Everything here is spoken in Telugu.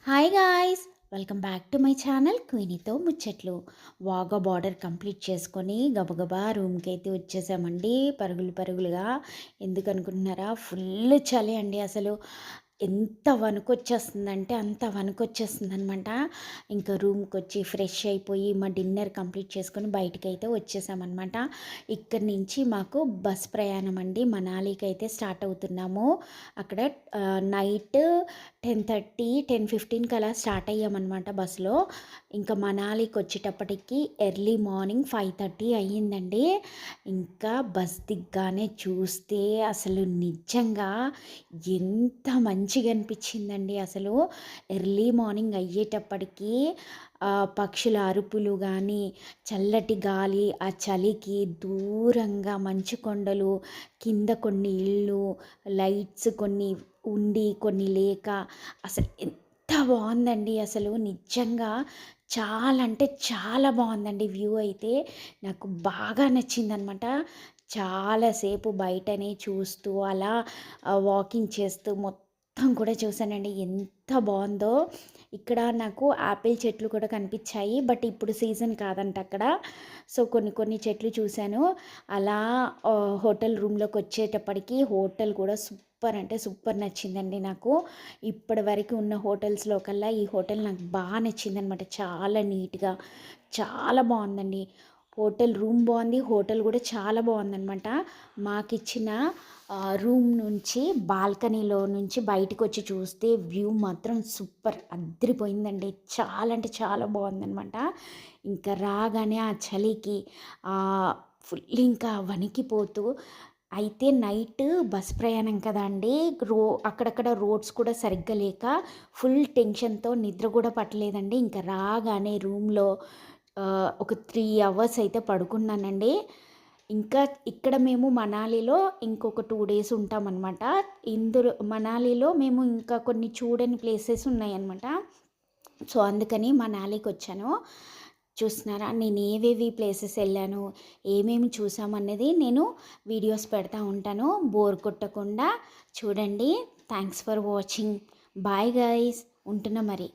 Hi guys, welcome back to my channel క్వీనీతో ముచ్చట్లు. వాగా బార్డర్ కంప్లీట్ చేసుకొని గబగబా రూమ్కి అయితే వచ్చేసామండి, పరుగులు పరుగులుగా. ఎందుకు అనుకుంటున్నారా? ఫుల్ చలి అండి. అసలు ఎంత వణుకొచ్చేస్తుందంటే అంత వణుకొచ్చేస్తుంది అనమాట. ఇంకా రూమ్కి వచ్చి ఫ్రెష్ అయిపోయి మా డిన్నర్ కంప్లీట్ చేసుకొని బయటకైతే వచ్చేసామన్నమాట. ఇక్కడి నుంచి మాకు బస్ ప్రయాణం అండి, మనాలికి అయితే స్టార్ట్ అవుతున్నాము. అక్కడ నైట్ 10:30 10:15కి అలా స్టార్ట్ అయ్యామన్నమాట బస్సులో. ఇంకా మనాలికి వచ్చేటప్పటికి ఎర్లీ మార్నింగ్ 5:30 అయ్యిందండి. ఇంకా బస్ దిగ్గానే చూస్తే అసలు నిజంగా ఎంత మంచిగా అనిపించిందండి. అసలు ఎర్లీ మార్నింగ్ అయ్యేటప్పటికి పక్షుల అరుపులు కానీ, చల్లటి గాలి, ఆ చలికి దూరంగా మంచు కొండలు, కింద కొన్ని ఇళ్ళు, లైట్స్ కొన్ని ఉండి కొన్ని లేక అసలు ఎంత బాగుందండి. అసలు నిజంగా చాలా అంటే చాలా బాగుందండి. వ్యూ అయితే నాకు బాగా నచ్చిందనమాట. చాలాసేపు బయటనే చూస్తూ అలా వాకింగ్ చేస్తూ మొత్తం కూడా చూసానండి. ఎంత బాగుందో. ఇక్కడ నాకు ఆపిల్ చెట్లు కూడా కనిపించాయి, బట్ ఇప్పుడు సీజన్ కాదంట అక్కడ. సో కొన్ని కొన్ని చెట్లు చూశాను. అలా హోటల్ రూమ్లోకి వచ్చేటప్పటికి హోటల్ కూడా సూపర్ అంటే సూపర్ నచ్చిందండి నాకు. ఇప్పటి వరకు ఉన్న హోటల్స్లో కల్లా ఈ హోటల్ నాకు బాగా నచ్చిందనమాట. చాలా నీట్గా చాలా బాగుందండి. హోటల్ రూమ్ బాగుంది, హోటల్ కూడా చాలా బాగుందనమాట. మాకిచ్చిన రూమ్ నుంచి బాల్కనీలో నుంచి బయటకు వచ్చి చూస్తే వ్యూ మాత్రం సూపర్ అద్దరిపోయిందండి. చాలా అంటే చాలా బాగుందనమాట. ఇంకా రాగానే ఆ చలికి ఫుల్ ఇంకా వణికిపోతూ అయితే నైట్ బస్ ప్రయాణం కదా అండి. అక్కడక్కడ రోడ్స్ కూడా సరిగ్గా లేక ఫుల్ టెన్షన్తో నిద్ర కూడా పట్టలేదండి. ఇంకా రాగానే రూమ్లో ఒక 3 అవర్స్ అయితే పడుకున్నానండి. ఇంకా ఇక్కడ మేము మనాలిలో ఇంకొక 2 డేస్ ఉంటామన్నమాట. మనాలిలో మేము ఇంకా కొన్ని చూడని ప్లేసెస్ ఉన్నాయన్నమాట. సో అందుకని మనాలికి వచ్చాను. చూస్తున్నారా నేను ఏవేవి ప్లేసెస్ వెళ్ళాను, ఏమేమి చూసామన్నది నేను వీడియోస్ పెడతా ఉంటాను. బోర్ కొట్టకుండా చూడండి. Thanks for watching. Bye guys, ఉంటున్నా మరి.